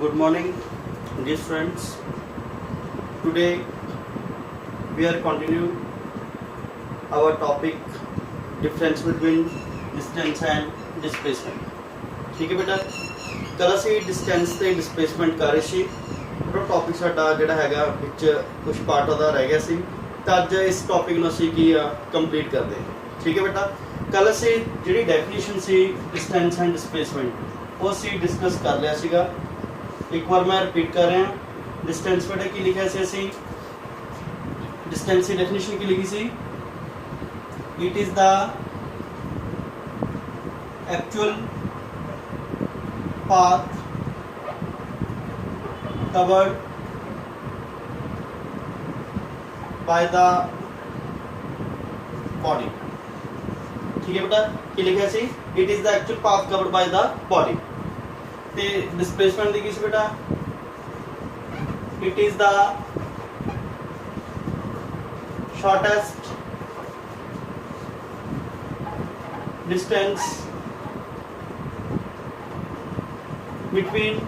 Good morning, dear friends. Today we are continue our topic difference between distance and displacement. ठीक है बेटा, कल ਅਸੀਂ distance ਤੇ displacement ਕਰ ਰਹੇ ਸੀ। ਉਹ ਟੌਪਿਕ ਸਾਡਾ ਜਿਹੜਾ ਹੈਗਾ ਵਿੱਚ ਕੁਝ ਪਾਰਟ ਉਹਦਾ ਰਹਿ ਗਿਆ ਸੀ, ਤਾਂ ਅੱਜ ਇਸ ਟੌਪਿਕ ਨੂੰ ਅਸੀਂ ਕੀ ਕੰਪਲੀਟ ਕਰਦੇ ਹਾਂ। ਠੀਕ ਹੈ ਬੇਟਾ, ਕੱਲ ਅਸੀਂ ਜਿਹੜੀ definition C distance and displacement ਉਹ ਅਸੀਂ ਡਿਸਕਸ ਕਰ ਲਿਆ ਸੀਗਾ। एक बार मैं रिपीट कर रहा हूँ। डिस्टेंस बेटा की लिखा है ऐसे डिस्टेंस की डेफिनेशन की लिखी सी it is the actual path covered by the body. ठीक है बेटा, की लिखा है सी it is the actual path covered by the body. Displacement दी किसी बेटा it is the shortest distance between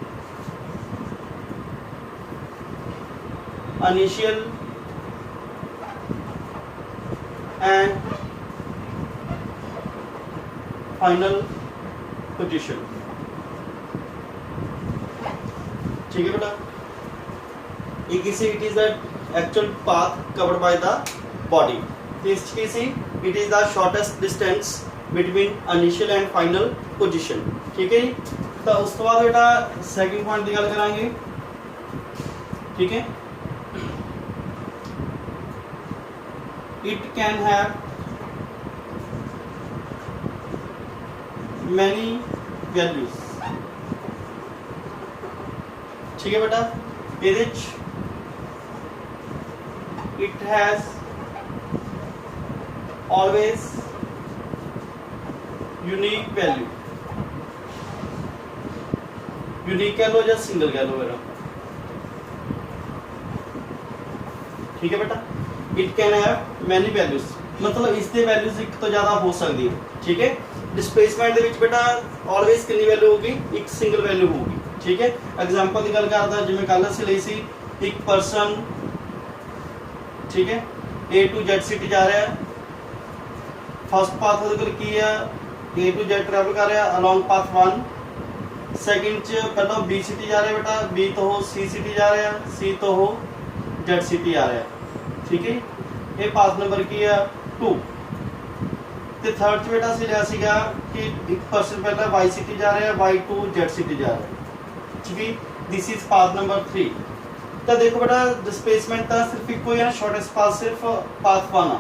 initial and final position. ठीक है बेटा, एक इसे it is the actual path covered by the body. इस से it is the shortest distance between initial and final position. ठीक है, तो उस तो बाद बेटा सेकंड पॉइंट की गल करांगे। ठीक है, it can have many values. ठीक है बेटा, it has always unique value. Unique कह लो या सिंगल कह लो मेरा। ठीक है बेटा, it can have many values मतलब इसके वैल्यूज एक तो ज्यादा हो सकती है। ठीक है, डिस्प्लेसमेंट दे विच बेटा ऑलवेज कितनी वैल्यू होगी, एक सिंगल वैल्यू होगी। ठीक है, एग्जाम्पल की गल करदा जिवें कल असीं लई सी एक परसन, ठीक है, ए टू जेड सिटी जा रहा है। फर्स्ट पाथ ਉਹਦੇ ਕੋਲ ਕੀ ਆ, ए टू जेड ट्रैवल कर रहा अलोंग पाथ 1। सैकेंड च पहला बी सिटी जा रहा बेटा, बी तो हो सी सिटी जा रहा, सी तो हो जेड सिटी आ रहा। ठीक है, ये पाथ नंबर की है 2। ਤੇ थर्ड च बेटा ਅਸੀਂ ਲਿਆ ਸੀਗਾ ਕਿ ਇੱਕ ਪਰਸਨ ਪਹਿਲਾਂ ਵਾਈ ਸਿਟੀ ਜਾ ਰਿਹਾ, ਵਾਈ ਟੂ जेड सिटी जा रहा। ठीक है, दिस इज पाथ नंबर 3। तो देखो बेटा डिस्प्लेसमेंट तो सिर्फ एक ही है, शॉर्टेस्ट पाथ सिर्फ पाथ 1 है।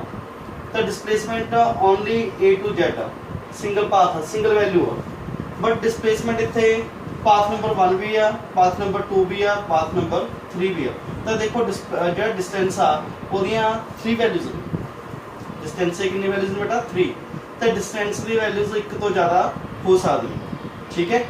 तो displacement only A to Z single path है, सिंगल वैल्यू है। बट डिस्प्लेसमेंट इतने पाथ नंबर 1 भी है, पाथ नंबर 2 भी है, पाथ नंबर 3 भी है। तो देखो जो डिस्टेंस आ ओदियां 3 वैल्यूज ने। डिस्टेंस से कितनी वैल्यूज ने बेटा 3। तो डिस्टेंस की वैल्यूज एक तो ज़्यादा हो सकती है। ठीक है,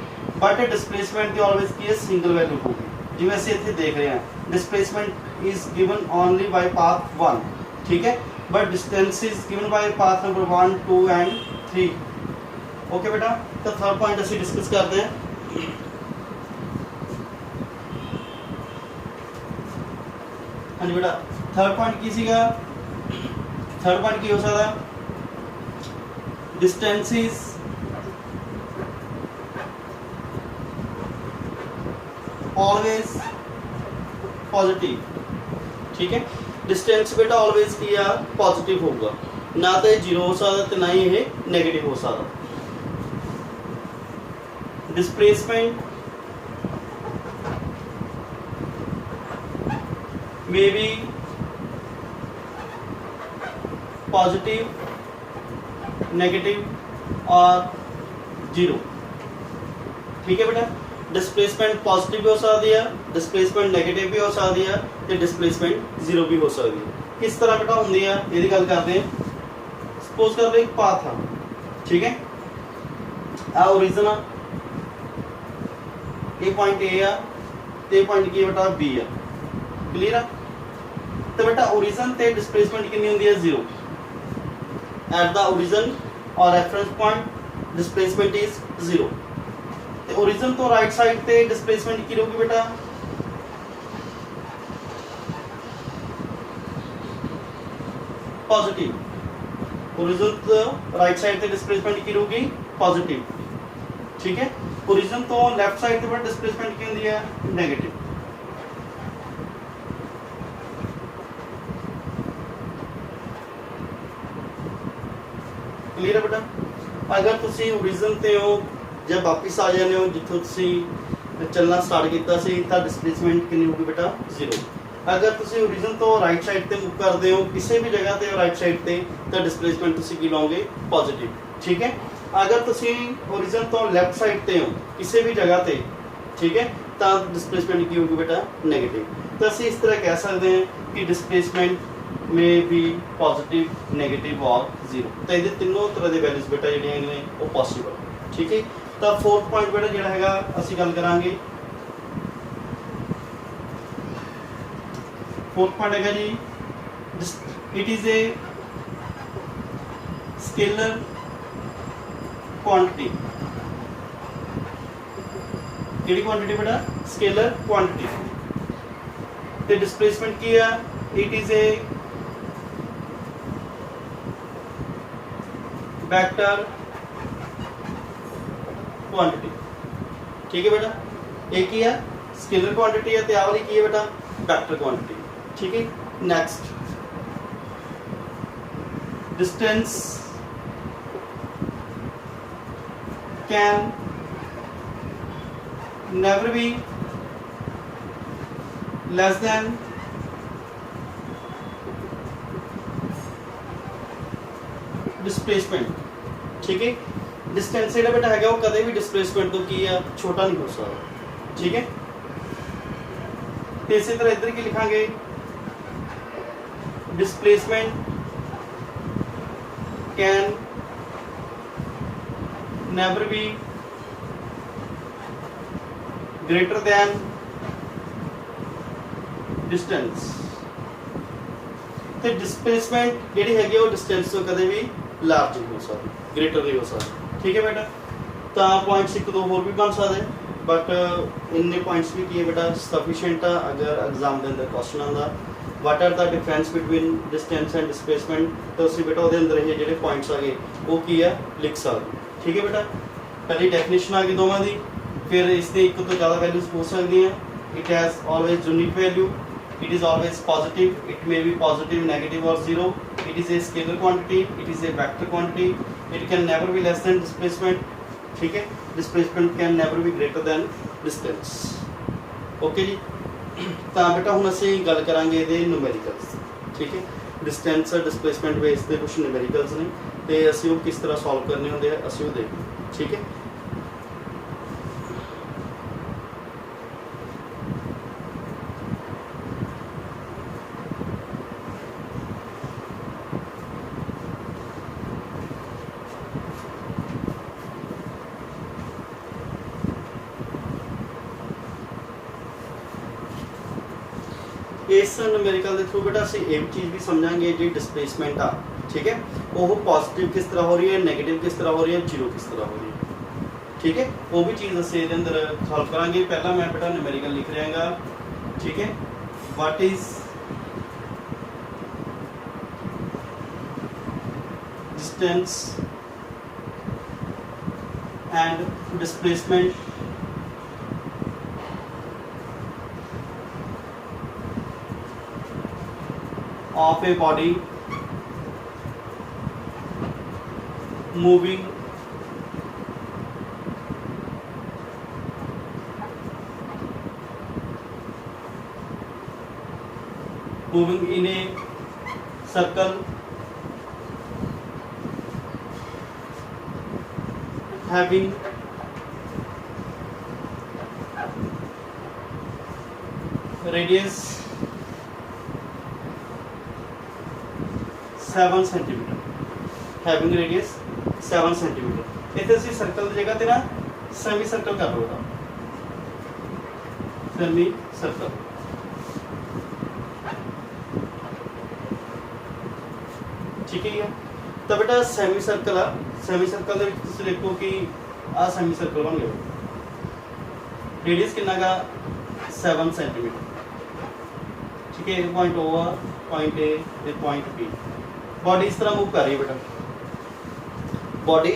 बट डिस्प्लेसमेंट की ऑलवेज की सिंगल वैल्यू होगी। जिवें ਅਸੀਂ ਇੱਥੇ देख रहे हैं displacement is given only by path 1। ठीक है, but distance is given by path number 1, 2 and 3। Okay बेटा, तो थर्ड पॉइंट ਅਸੀਂ डिस्कस करते हैं। हाँ जी बेटा, थर्ड पॉइंट की सीगा, थर्ड पॉइंट की हो सकता डिस्टेंस इज ऑलवेज पॉजिटिव। ठीक है, डिस्टेंस बेटा ऑलवेज की आ पॉजिटिव होगा, ना तो जीरो हो सकता तो ना ही ये नेगेटिव हो सकता। Displacement may be positive, negative और जीरो। ठीक है बेटा, डिस्प्लेसमेंट पॉजिटिव भी हो सकती है, डिस्प्लेसमेंट नेगेटिव भी हो सकती है, तो डिस्प्लेसमेंट जीरो भी हो सकती है। किस तरह बेटा होंगी है ये गल करते हैं। सपोज कर लो एक पाथ है। ठीक है, आ ओरिजिन आ, ये पॉइंट ए आ, ते पॉइंट की बेटा बी आ। क्लीयर है, तो बेटा ओरिजिन ते डिस्प्लेसमेंट कितनी होंगी है 0। एट द ओरिजिन और reference point displacement is 0। Origin तो राइट साइड ते डिस्प्लेसमेंट की होगी बेटा पॉजिटिव। ओरिजिन तो राइट साइड ते डिस्प्लेसमेंट की होगी पॉजिटिव, ठीक है। ओरिजिन तो लेफ्ट साइड ते डिस्प्लेसमेंट की होंदी है नेगेटिव। क्लियर है बेटा। अगर तुसी ओरिजिन ते हो जब वापस आ जाने हो जिथों तुसी चलना स्टार्ट किया सी तां डिस्प्लेसमेंट कितनी होगी बेटा 0। अगर तुसी ओरिजिन तो राइट साइड ते मूव करते हो किसी भी जगह ते राइट साइड ते तां डिस्प्लेसमेंट तुसी की लाओगे पॉजिटिव, ठीक है। अगर तुसी ओरिजिन तो लेफ्ट साइड ते हो किसी भी जगह ते, ठीक है, तां डिस्प्लेसमेंट की होगी बेटा नेगेटिव। तो असी इस तरह कह सकते हैं कि डिस्प्लेसमेंट में भी पॉजिटिव, नेगेटिव और 0। तो ये तीनों तरह के वैल्यूज बेटा ਜਿਹੜੀਆਂ ਨੇ ਉਹ पॉसिबल, ठीक है। तो फोर्थ पॉइंट बेटा ਜਿਹੜਾ ਹੈਗਾ ਅਸੀਂ ਗੱਲ ਕਰਾਂਗੇ। फोर्थ पॉइंट हैगा जी it is a scalar quantity. ਕਿਹੜੀ क्वांटिटी बेटा स्केलर क्वांटिटी। ਤੇ डिस्प्लेसमेंट ਕੀ ਹੈ it is a vector quantity, ठीक है बेटा। एक ही है स्केलर क्वांटिटी है, त्या वाली की है बेटा वेक्टर क्वांटिटी, ठीक है। Next distance can never be less than displacement, ठीक है। डिस्टेंस ਜਿਹੜਾ बेटा है वो कदे भी डिस्प्लेसमेंट तो की है छोटा नहीं हो सकता, ठीक है। तो इसी तरह इधर की लिखांगे displacement can never be greater than distance. तो डिस्प्लेसमेंट ਜਿਹੜੀ ਹੈਗੀ ਉਹ डिस्टेंस ਤੋਂ कदे भी लार्ज नहीं हो सकती, ग्रेटर नहीं हो सकती, ठीक है बेटा। तो पॉइंट्स एक दो होर भी बन सकते बट इन्ने पॉइंट्स भी की है बेटा सफिशिएंट है। अगर एग्जाम के अंदर क्वेश्चन आता what are the difference between distance and displacement, तो उसी बेटा वो अंदर ये जो पॉइंट्स आ गए वो की है लिख सकते, ठीक है बेटा। पहली डेफिनेशन आ गई दोवां दी, फिर इसकी एक तो ज़्यादा वैल्यूज हो सकती हैं। It has always unique value, it is always positive, it may be positive, negative or 0, it is a scalar quantity, it is a vector quantity, it can never be less than displacement, ठीक है। displacement can never be greater than distance, okay जी। तो बेटा हुण असीं गल करांगे इहदे न्यूमेरिकल्स, ठीक है। डिस्टेंस डिस्प्लेसमेंट बेस ते कुछ न्यूमेरिकल्स ने ते असीं वो किस तरह सॉल्व करने हुंदे आ असीं वो देखो, ठीक है। इस न्यूमेरिकल के थ्रू बेटा असं एक चीज़ भी समझांगे जी डिस्प्लेसमेंट आ, ठीक है, वो पॉजिटिव किस तरह हो रही है, नेगेटिव किस तरह हो रही है, जीरो किस तरह हो रही है, ठीक है। वो भी चीज़ असं ये अंदर सॉल्व करांगे। पहला मैं बेटा न्यूमेरिकल लिख रहा, ठीक है। What is distance and displacement of a body moving in a circle having radius 7 centimetre, having radius 7 centimetre. इतने असीं सर्कल की जगह ते ना सेमी सर्कल कर लो, सेमी सर्कल, ठीक है। तो बेटा सेमी सर्कल आ, सेमी सर्कल के तुसीं देखो कि आ सेमी सर्कल बन गया, रेडियस कितना का 7 सेंटीमीटर। ठीक है, पॉइंट ओ आ, point A, point B. Body इस तरह मूव कर रही है बेटा, बॉडी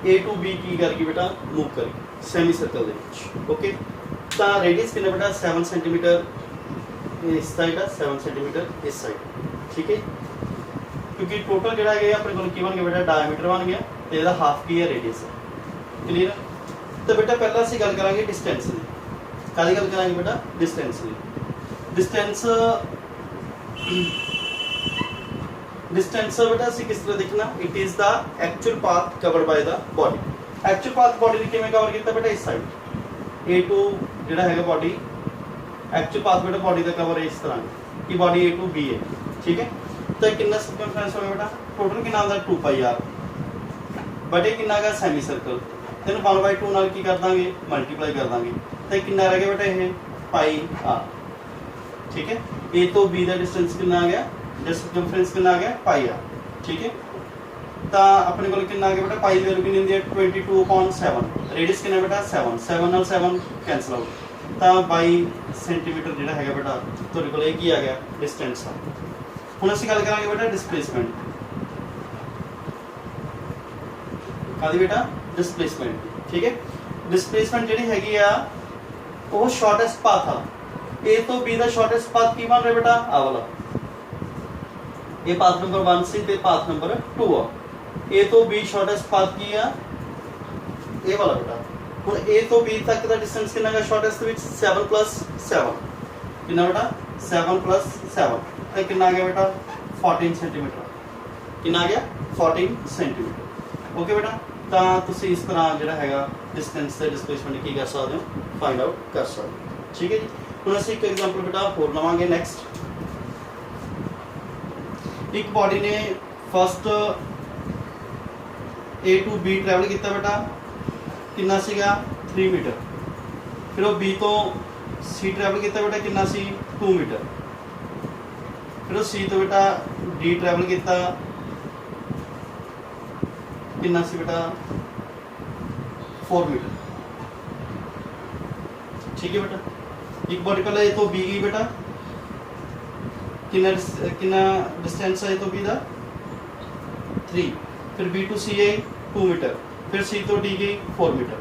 ए टू बी की करके बेटा मूव करी सैमी सर्कल दे विच। ओके, तो रेडियस कितना बेटा 7 सेंटीमीटर इस साइड है, 7 सेंटीमीटर इस साइड। ठीक है, क्योंकि टोटल जोड़ा है अपने को की बन गया बेटा डायमीटर बन गया, तो यदा हाफ की है रेडियस है। क्लीयर, तो बेटा पहला असीं गल करांगे डिस्टेंस की। काहदी गल करांगे बेटा डिस्टेंस की। डिस्टेंस डिस्टेंस बेटा असीं किस तरह देखना, it is the actual path covered by the body. Actual path body ने किवें कवर किया बेटा इस साइड ए टू जिहड़ा हैगा बॉडी, एक्चुअल पाथ बेटा बॉडी का कवर है इस तरह कि बॉडी ए टू बी है। ठीक है, तो कितना सर्कमफ्रेंस होगा बेटा टोटल कितना आंदा 2 पाई आर बटे कितना का सैमी सर्कल, तेन 1/2 नाल की कर देंगे मल्टीप्लाई कर देंगे, तो कितना रह गया बेटा ये पाई आर। ठीक है, ए तो बी का डिस्टेंस कितना आ गया, सर्कमफ्रेंस कितना आ गया पाई आर। ठीक है, तो अपने को कितना आ गया बेटा पाई की वैल्यू कितनी होंदी है 22/7, रेडियस कितना बेटा 7, 7 नाल 7 कैंसल आउट, तो 22 सेंटीमीटर जिहड़ा हैगा बेटा तुहाडे कोल ये की आ गया डिस्टेंस आ। हुण असीं गल करांगे बेटा डिस्प्लेसमेंट। कादी बेटा डिस्प्लेसमेंट। ठीक है, डिस्प्लेसमेंट जिहड़ी हैगी आ वो शॉर्टेस्ट पाथ आ, ए तो बी का शॉर्टेस्ट पाथ की बन रहा बेटा आ वाला, ये पाथ नंबर 1 सी ते पाथ नंबर 2 आ। ए तो बी शॉर्टेस्ट पाथ की आ ए वाला बेटा। हुण ए तो बी तक का डिस्टेंस कितना है शॉर्टेस्ट विच 7 + 7 कितना बेटा 7 + 7 तो कितना आ गया बेटा 14 सेंटीमीटर। कितना आ गया 14 सेंटीमीटर। ओके बेटा, तो तुसी इस तरह जिहड़ा हैगा डिस्टेंस ते डिस्प्लेसमेंट की कर सकते हो, फाइंड आउट कर सकते हो। ठीक है जी, हुण असीं एक एग्जांपल बेटा होर लवांगे नेक्स्ट। एक बॉडी ने first A to B travel किया बेटा कितना सीगा 3 मीटर, फिर वो बी तो सी ट्रैवल किया बेटा कितना सी 2 मीटर, फिर वो सी तो बेटा डी ट्रैवल किया कितना सी बेटा 4 मीटर। ठीक है बेटा, एक बॉडी पहले तो बी गई बेटा कितना डिस्टेंस है तो बी दा 3, फिर बी टू सी आई 2 मीटर, फिर सी तो डी गई 4 metre.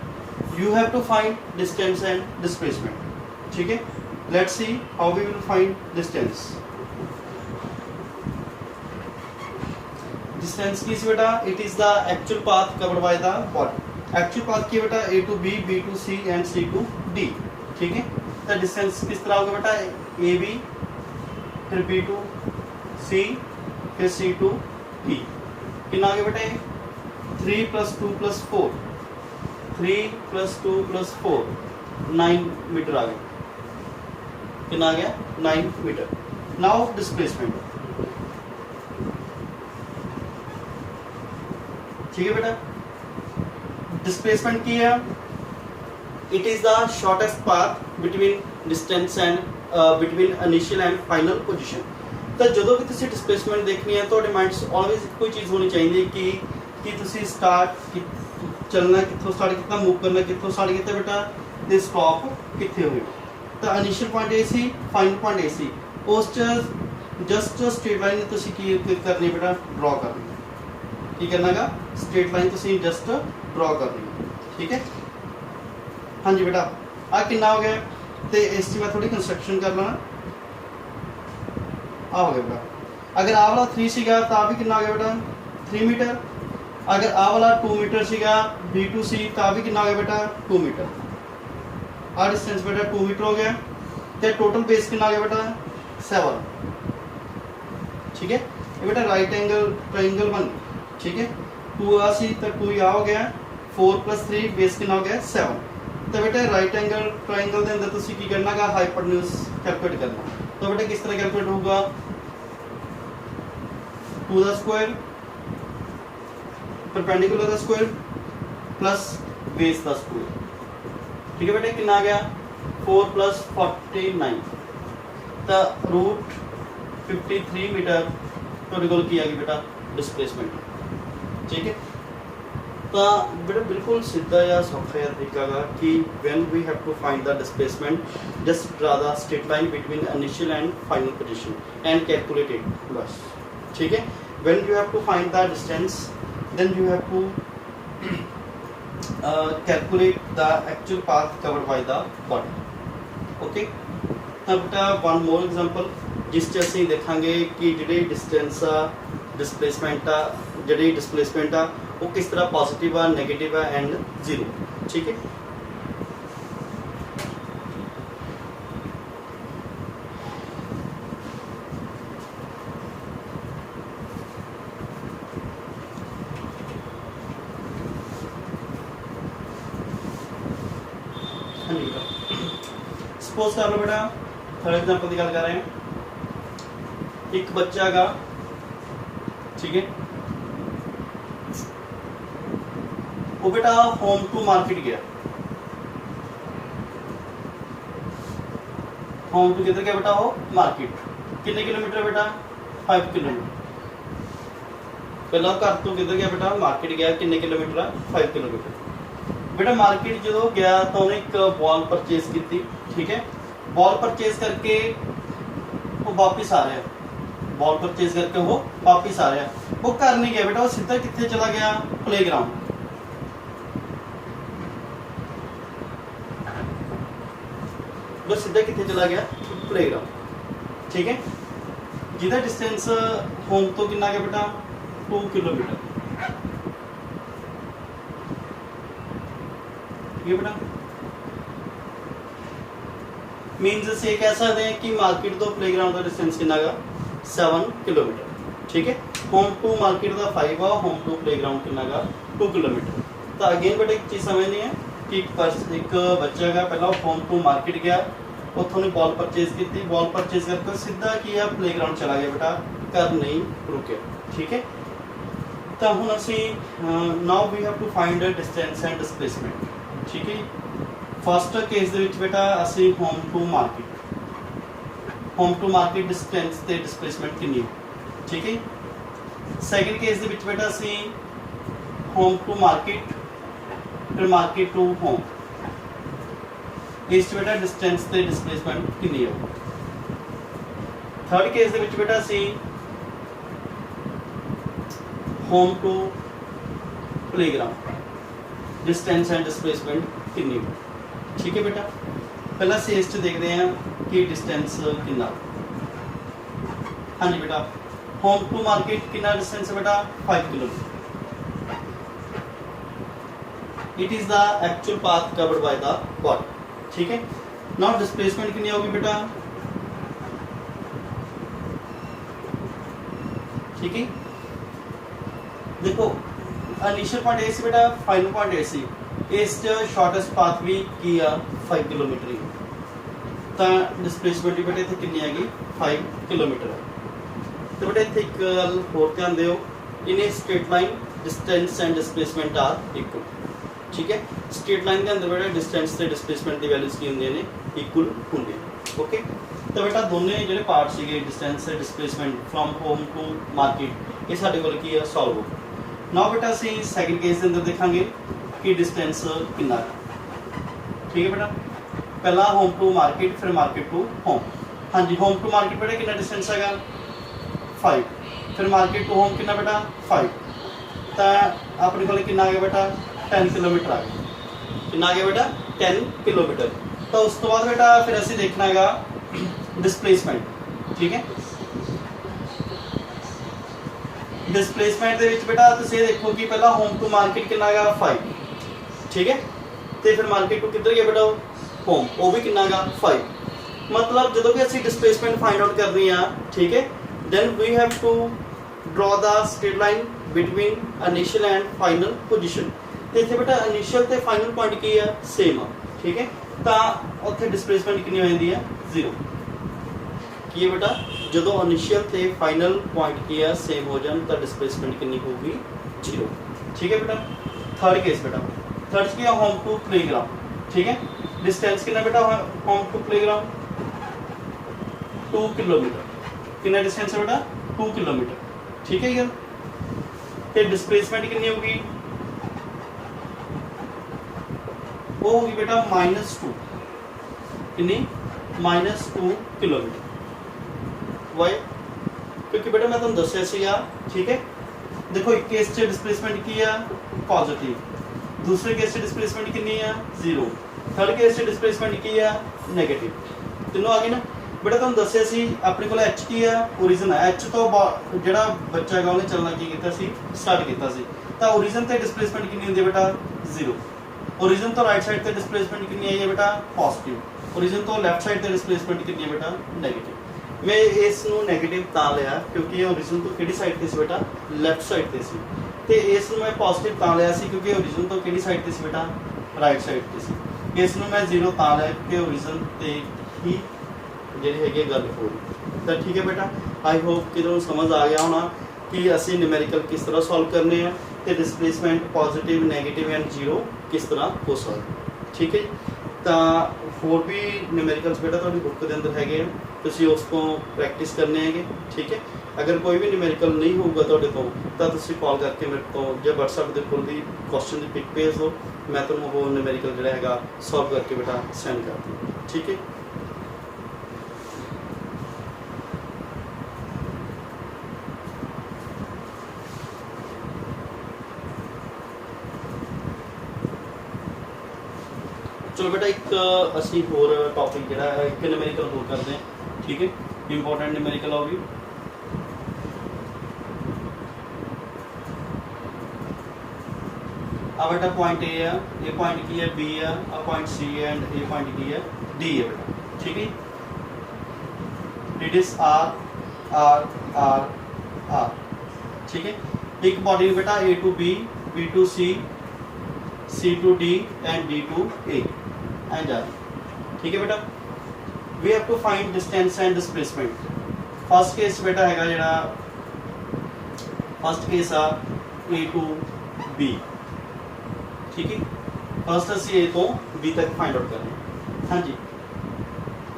You have to find distance and displacement. ठीक है, let's see how we will find distance. Distance की बेटा it is the actual path covered by the body. Actual path की बेटा A to B, B to C and C to D. ठीक है, तो distance किस तरह होगा बेटा ए बी, फिर बी टू सी, फिर सी टू डी। कितना आ गया बेटा 3 + 2 + 4, 3 + 2 + 4 9 मीटर आ गया। कितना आ गया 9 मीटर। Now displacement. ठीक है बेटा, डिस्प्लेसमेंट की है it is the shortest path between distance and between initial and final position. तो जो भी तुसी डिस्प्लेसमेंट देखनी है तो माइंड ऑलवेज कोई चीज़ होनी चाहिए कि तुसी स्टार्ट चलना कितों स्टार्ट कितना, मूव करना कितों स्टार्ट किया बेटा, ते स्टॉप कितने हुए। तो initial point A C, final point A C, उस जस्ट स्ट्रेट लाइन तुसी की करनी बेटा ड्रॉ करनी। की करना गा स्ट्रेट लाइन तुसी जस्ट ड्रॉ करनी। ठीक है, हाँ जी बेटा आ कितना हो गया, तो इस मैं थोड़ी कंस्ट्रक्शन कर लेना। आ हो गया बेटा, अगर आ वाला 3 सीगा तो आ भी कितना हो गया बेटा 3 मीटर, अगर आ वाला 2 मीटर सीगा बी टू सी तो आ भी कितना हो गया बेटा 2 मीटर। आ डिस्टेंस बेटा 2 मीटर हो गया, तो टोटल बेस कितना आ गया बेटा 7। ठीक है, ये बेटा राइट एंगल ट्रायंगल बन गया। ठीक है, 2 आ सी तो 2 आ हो गया, 4 + 3 बेस कितना हो गया 7। तो बेटा राइट एंगल ट्रायंगल के अंदर तुसी की करना गा हाइपोटेन्यूज कैलकुलेट करना। तो बेटा किस तरह कैलकुलेट होगा 2 का स्क्वायर परपेंडिकुलर का स्क्वायर प्लस बेस का स्क्वायर। ठीक है बेटा, कितना आ गया 4 + 49 तो √53 मीटर तो निकल की आ गई बेटा डिस्प्लेसमेंट। ठीक है, तो बेटा बिल्कुल सीधा या सौखा या तरीका गा कि when we have to find the displacement just draw the straight line between initial and final position and calculate it बस। ठीक है, when you have to find the distance then you have to calculate the actual path covered by the body। okay, ਤਾਂ ਬੇਟਾ one more example ਜਿਸ 'ਚ ਅਸੀਂ ਦੇਖਾਂਗੇ ਕਿ ਜਿਹੜੀ ਡਿਸਟੈਂਸ ਆ ਡਿਸਪਲੇਸਮੈਂਟ ਆ ਜਿਹੜੀ ਡਿਸਪਲੇਸਮੈਂਟ ਆ ਉਹ ਕਿਸ ਤਰ੍ਹਾਂ ਪੋਜ਼ਿਟਿਵ ਆ ਨੈਗੇਟਿਵ ਆ ਐਂਡ ਜ਼ੀਰੋ। ਠੀਕ ਹੈ, सपोज कर लो बेटा थर्ड एग्जांपल की गल कर रहे हैं। एक बच्चा का ठीक है वो बेटा होम टू मार्केट गया, होम टू किधर गया बेटा वो मार्केट। कितने किलोमीटर बेटा 5 किलोमीटर। पहला घर तो किधर गया बेटा मार्केट गया, कितने किलोमीटर 5 किलोमीटर। बेटा मार्केट जो गया तो उन्हें एक बॉल परचेज की थी। ठीक है, बॉल परचेज करके वो वापिस आ रहा है, बॉल परचेज करके वो वापिस आ रहा है। वो घर नहीं गया बेटा, वो सीधा कितने चला गया प्लेग्राउंड। वो सीधा कितने चला गया प्लेग्राउंड। ठीक है, जिदा डिस्टेंस होम तो कितना गया बेटा 2 किलोमीटर। ये बेटा मीन्स अस ये कह सकते हैं कि मार्केट तो प्लेग्राउंड का डिस्टेंस कितना गा 7 किलोमीटर। ठीक है, होम टू मार्केट का 5 आ, होम टू प्लेग्राउंड कितना गा 2 किलोमीटर। तो अगेन बेटा एक चीज़ समझनी है कि एक बच्चा का पहला होम टू मार्केट गया, उतों ने बॉल परचेज की, बॉल परचेज करके सीधा किया प्लेग्राउंड चला गया बेटा, घर नहीं रुके। ठीक है, तो हम असी now we have to find distance and displacement. ठीक है, फर्स्ट केस दे विच बेटा असी होम टू मार्केट डिस्टेंस ते डिस्प्लेसमेंट कितनी। ठीक है, सैकेंड केस दे विच बेटा असी होम टू मार्केट फिर मार्केट टू होम, इस बेटा डिस्टेंस ते डिस्प्लेसमेंट कितनी है। थर्ड केस दे विच बेटा असी home to playground distance and displacement कितनी हो। ठीक है बेटा, पहला सेस देखते हैं कि डिस्टेंस कितना। हाँ जी बेटा, होम टू मार्केट कितना डिस्टेंस है बेटा 5 kilometre. It is the actual path covered by the body. ठीक है, नाउ डिस्प्लेसमेंट कितनी होगी बेटा। ठीक है, देखो इनिशियल पॉइंट ए सी बेटा, फाइनल पॉइंट ए सी, इस शॉर्टेस्ट पाथ भी की 5 किलोमीटर ही, तो डिस्प्लेसमेंट बेटा इतने कितनी हैगी 5 किलोमीटर है। तो बेटा इतने एक गल होर ध्यान दिओ, in straight line distance and displacement are equal. ठीक है, स्ट्रेट लाइन के अंदर बेटा डिस्टेंस से डिस्प्लेसमेंट की वैल्यूज की होंगे ने इक्वल होंगे। ओके, तो बेटा दोनों जो पार्ट से डिस्टेंस से displacement from home to market ये साढ़े को की सॉल्व हो। नाउ बेटा असी सैकेंड केस के अंदर देखांगे कि डिस्टेंस कितना। ठीक है बेटा, पहला होम टू मार्केट फिर मार्केट टू होम। हाँ जी, होम टू मार्केट बेटा कितना डिस्टेंस है 5, फिर मार्केट टू होम कितना बेटा 5, तो अपने को कितना आ गया बेटा 10 किलोमीटर आ गया। कितना आ गया बेटा 10 किलोमीटर। तो उस तो बाद बेटा फिर असी देखना है डिस्प्लेसमेंट। ठीक है, डिस्प्लेसमेंट दे विच बेटा तुसीं देखो कि पहला होम टू मार्केट कितना है 5। ठीक है, तो फिर मार्केट टू किधर गया बेटा होम, वो भी कितना है 5। मतलब जो भी असी डिस्प्लेसमेंट फाइंड आउट करनी है, ठीक है, then we have to draw the straight line between initial and final position. तो इतने बेटा इनिशियल ते फाइनल पॉइंट की है सेम आ। ठीक है, तो उत्थे डिस्प्लेसमेंट कितनी हो जाती है 0। की है बेटा जो इनिशियल ते फाइनल पॉइंट की है सेम हो जाए तो डिस्प्लेसमेंट कितनी होगी 0। ठीक है बेटा, थर्ड केस बेटा, थर्ड की होम टू प्लेग्राउंड। ठीक है, डिस्टेंस कितना बेटा होम टू प्लेग्राउंड 2 किलोमीटर। कितना डिस्टेंस है बेटा 2 किलोमीटर। ठीक है यार, तो डिस्प्लेसमेंट कितनी होगी वो होगी बेटा -2 कितनी -2 किलोमीटर। वाई क्योंकि बेटा मैं तुम दसिया सीगा ठीक है। देखो एक केस से डिस्प्लेसमेंट की है पॉजिटिव, दूसरे केस से डिस्प्लेसमेंट कितनी है 0, थर्ड केस से डिस्प्लेसमेंट की है नेगेटिव। तीनों आ गए ना बेटा तुम दसिया सी अपने को एच की है ओरिजिन है, एच तो जो बच्चा है उन्हें चलना की किया स्टार्ट किया तो ओरिजिन से डिस्प्लेसमेंट कितनी होती है बेटा 0, ओरिजिन तो राइट साइड से डिस्प्लेसमेंट कितनी आई है बेटा पॉजिटिव, ओरिजिन तो लैफ्ट साइड से डिस्प्लेसमेंट कितनी है बेटा नेगेटिव। मैं इस नेगेटिव ता लिया क्योंकि ये ओरिजिन तो किहड़ी साइड ते सी बेटा लैफ्ट साइड ते सी, ते इस मैं पॉजिटिव ता लिया सी क्योंकि ओरिजिन तो किहड़ी साइड ते सी बेटा राइट साइड ते सी। इस मैं 0 ता लिया क्योंकि ओरिजिन ते ही ਜਿਹੜੀ ਹੈਗੀ ਗੱਲ ਹੋ ਰਹੀ। ਤਾਂ ਠੀਕ ਹੈ ਬੇਟਾ ਆਈ ਹੋਪ ਕਿ ਤੁਹਾਨੂੰ ਸਮਝ ਆ ਗਿਆ ਹੋਣਾ ਕਿ ਅਸੀਂ ਨਿਊਮੈਰੀਕਲ ਕਿਸ ਤਰ੍ਹਾਂ ਸੋਲਵ ਕਰਨੇ ਆ ਤੇ displacement positive negative and zero ਕਿਸ ਤਰ੍ਹਾਂ ਹੋ ਸਕਦਾ। ਠੀਕ ਹੈ ਤਾਂ ਹੋਰ ਵੀ ਨਿਊਮੈਰੀਕਲਸ ਬੇਟਾ ਤੁਹਾਡੀ ਬੁੱਕ ਦੇ ਅੰਦਰ ਹੈਗੇ ਆ, ਤੁਸੀਂ ਉਸ ਤੋਂ ਪ੍ਰੈਕਟਿਸ ਕਰਨੇ ਹੈਗੇ। ਠੀਕ ਹੈ ਅਗਰ ਕੋਈ ਵੀ ਨਿਊਮੈਰੀਕਲ ਨਹੀਂ ਹੋਊਗਾ ਤੁਹਾਡੇ ਤੋਂ ਤਾਂ ਤੁਸੀਂ ਕਾਲ ਕਰਕੇ ਮੇਰੇ ਤੋਂ ਜਾਂ WhatsApp ਦੇ ਉੱਪਰ ਦੀ ਕੁਐਸਚਨ ਦੀ ਪਿਕ ਭੇਜ ਦਿਓ, ਮੈਂ ਤੁਹਾਨੂੰ ਉਹ ਨਿਊਮੈਰੀਕਲ ਜਿਹੜਾ ਹੈਗਾ ਸੋਲਵ ਕਰਕੇ ਬੇਟਾ ਸੈਂਡ ਕਰ ਦੂੰ। ਠੀਕ ਹੈ चलो बेटा एक असी होर टॉपिक जो एक न्यूमेरिकल होर करते हैं। ठीक है इंपॉर्टेंट न्यूमेरिकल होगी। आ बेटा पॉइंट ए है, ये पॉइंट की है बी है, आ पॉइंट सी है एंड ये पॉइंट की है डी है बेटा। ठीक है radius R R R R. ठीक है एक बॉडी बेटा A to B, B to C, C to D and D to A and R. ठीक है बेटा we have to find distance and displacement. First case बेटा हैगा जेड़ा फर्स्ट केस आ ए टू बी। ठीक है फर्स्ट असी ए तो बी तक फाइंड आउट करना। हाँ जी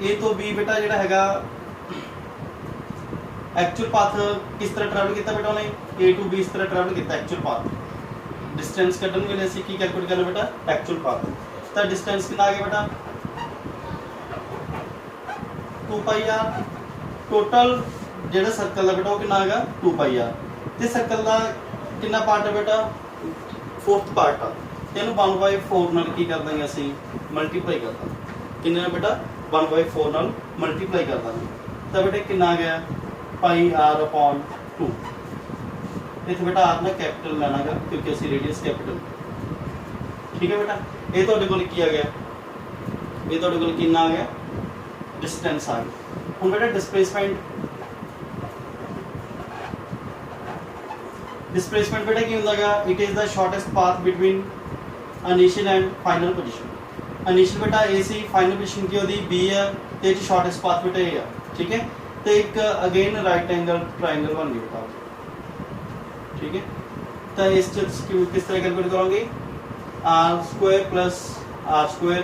ए तो बी बेटा जेड़ा हैगा एक्चुअल पाथ किस तरह ट्रैवल किया बेटा उन्हें ए टू बी इस तरह ट्रैवल किया एक्चुअल पाथ। डिस्टेंस कटन वेले असी की कैलकुलेट करना बेटा एक्चुअल पाथ। तो डिस्टेंस कितना आ गया बेटा 2 पाई आर। टोटल जो सर्कल है बेटा वो कितना आएगा 2 पाई आर। तो सर्कल का कितना पार्ट है बेटा 4th पार्ट आ। इन्हू 1/4 नाल की कर देंगे असी मल्टीप्लाई कर देंगे किन्ने बेटा 1/4 नाल मल्टीप्लाई कर देंगे। तो बेटा कितना आ गया पाई आर अपॉन 2। इतने बेटा आर ना कैपिटल लेना गा क्योंकि असी रेडियस कैपिटल। ठीक है बेटा ये तो आ गया ये तो कितना आ गया डिस्टेंस आ गया। हम बेटा डिस्प्लेसमेंट बेटा की होंगे it is the shortest path between initial and final position. Initial बेटा ए सी फाइनल पोजीशन की होती बी है तो शॉर्टेस्ट पाथ बेटा ए है। ठीक है तो एक अगेन राइट एंगल ट्राइंगल बन गया बेटा। ठीक है तो इस किस तरह कैलकुलेट करोगे r square plus are square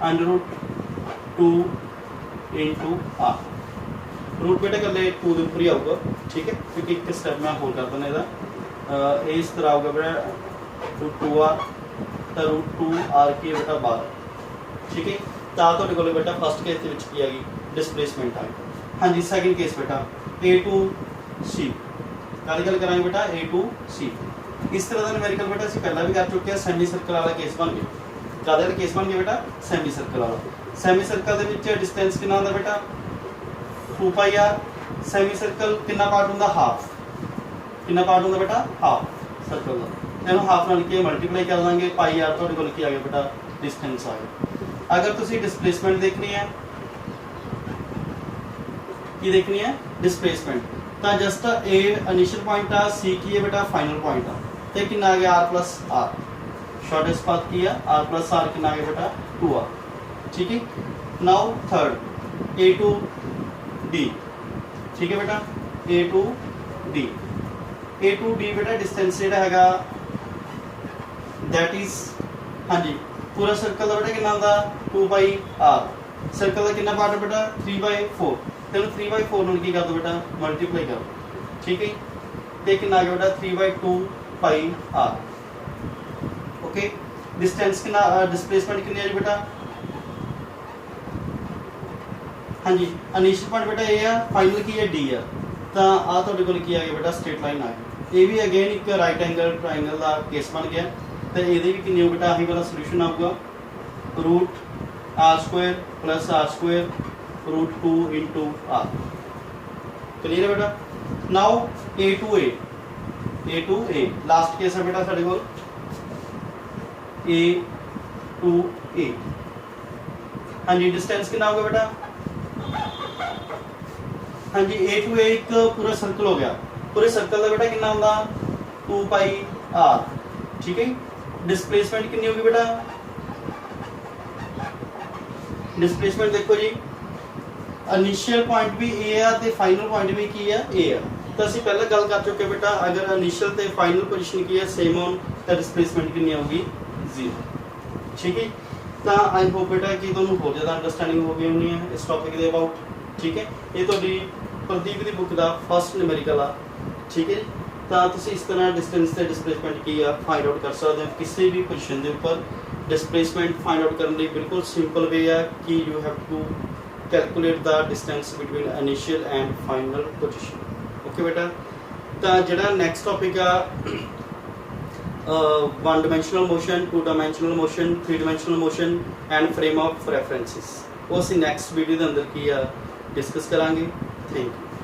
√2 into r. Root बेटा कर ले 2 के ऊपर ही आऊगा। ठीक है क्योंकि एक स्टेप मैं होल कर देना इधर इस तरह आऊगा बेटा √2r तो √2r की बेटा 12। ठीक है तो बेटा फर्स्ट केस की आ गई डिस्प्लेसमेंट आ गई। हाँ जी सैकेंड केस बेटा ए टू सी कल गल करेंगे बेटा ए टू सी। इस तरह का न्यूमेरिकल बेटा अभी पहला भी कर चुके हैं सैमी सर्कल वाला केस बन गया। ज़्यादा केस बन गया बेटा सैमी सर्कल वाला। सैमी सर्कल के डिस्टेंस कितना होता बेटा 2 पाई आर। सैमी सर्कल कितना पार्ट होंगे हाफ। कितना पार्ट होंगे बेटा हाफ सर्कल का। इन्होंने हाफ नाल के मल्टीप्लाई कर देंगे पाई आर तो की आ गया बेटा डिस्टेंस आ गया। अगर तुम डिस्प्लेसमेंट देखनी है की देखनी है डिस्प्लेसमेंट तो जस्ट ए इनिशियल पॉइंट आ सी की है बेटा फाइनल पॉइंट आ तो कितना आ गया r plus r. Shortest path की है आर प्लस आर कितना आ गया बेटा 2r। ठीक है now third A to D. ठीक है बेटा ए टू डी बेटा डिस्टेंस जो है दैट इज हाँ जी पूरा सर्कल का बेटा कितना होंगे 2 पाई आर। सर्कल का कितना पार्ट है बेटा 3/4 तेन 3/4 नाल की कर दो बेटा मल्टीप्लाई कर। ठीक है तो कितना आ गया बेटा 3/2 पाई आर। ओके डिस्टेंस कितना डिस्प्लेसमेंट कितनी है जी बेटा हाँ जी इनिशियल पॉइंट बेटा ए है फाइनल की है डी है तो आ ਤੁਹਾਡੇ ਕੋਲ ਕੀ ਆ ਗਿਆ बेटा स्ट्रेट लाइन आ गई ये भी अगेन एक राइट एंगल ट्रायंगल का केस बन गया तो ये भी कितनी हो बेटा आही वाला सोल्यूशन आऊगा root R square plus are square root 2 into R clear है बेटा now A to A last case है बेटा साढ़े को ए टू ए हाँ जी डिस्टेंस कितना होगा बेटा हाँ जी ए टू ए एक पूरा सर्कल हो गया पूरे सर्कल का बेटा कितना होगा 2 पाई आर ठीक है डिस्प्लेसमेंट कितनी होगी बेटा डिस्प्लेसमेंट देखो जी इनिशियल पॉइंट भी ए है ते फाइनल पॉइंट भी की है ए है तो ਅਸੀਂ ਪਹਿਲਾਂ ਗੱਲ ਕਰ ਚੁੱਕੇ ਬੇਟਾ ਅਗਰ ਇਨੀਸ਼ੀਅਲ ਤੇ ਫਾਈਨਲ ਪੋਜੀਸ਼ਨ ਕੀ ਹੈ ਸੇਮ ਹੋਣ ਤਾਂ ਡਿਸਪਲੇਸਮੈਂਟ ਕਿੰਨੀ ਆਊਗੀ 0 ਠੀਕ ਹੈ ਤਾਂ ਆਈ ਹੋਪ ਬੇਟਾ ਕਿ ਤੁਹਾਨੂੰ ਹੋਰ ਜ਼ਿਆਦਾ ਅੰਡਰਸਟੈਂਡਿੰਗ ਹੋ ਗਈ ਹੋਣੀ ਹੈ ਇਸ ਟੌਪਿਕ ਦੇ ਅਬਾਊਟ ਠੀਕ ਹੈ ਇਹ ਤੁਹਾਡੀ ਪ੍ਰਦੀਪ ਦੀ ਬੁੱਕ ਦਾ ਫਸਟ ਨਿਊਮੈਰੀਕਲ ਆ ਠੀਕ ਹੈ ਤਾਂ ਤੁਸੀਂ ਇਸ ਤਰ੍ਹਾਂ ਡਿਸਟੈਂਸ ਤੇ ਡਿਸਪਲੇਸਮੈਂਟ ਕੀ ਆ ਫਾਈਂਡ ਆਊਟ ਕਰ ਸਕਦੇ ਹੋ ਕਿਸੇ ਵੀ ਪੋਜੀਸ਼ਨ ਦੇ ਉੱਪਰ डिस्प्लेसमेंट फाइंड आउट करने ਲਈ बिल्कुल सिंपल वे है कि you have to calculate the distance between initial and final position okay बेटा तो ਜਿਹੜਾ ਨੈਕਸਟ ਟੌਪਿਕ ਆ one dimensional motion two dimensional motion three dimensional motion and frame of references वो ਅਸੀਂ ਨੈਕਸਟ ਵੀਡੀਓ ਦੇ ਅੰਦਰ ਕੀ ਆ ਡਿਸਕਸ ਕਰਾਂਗੇ थैंक यू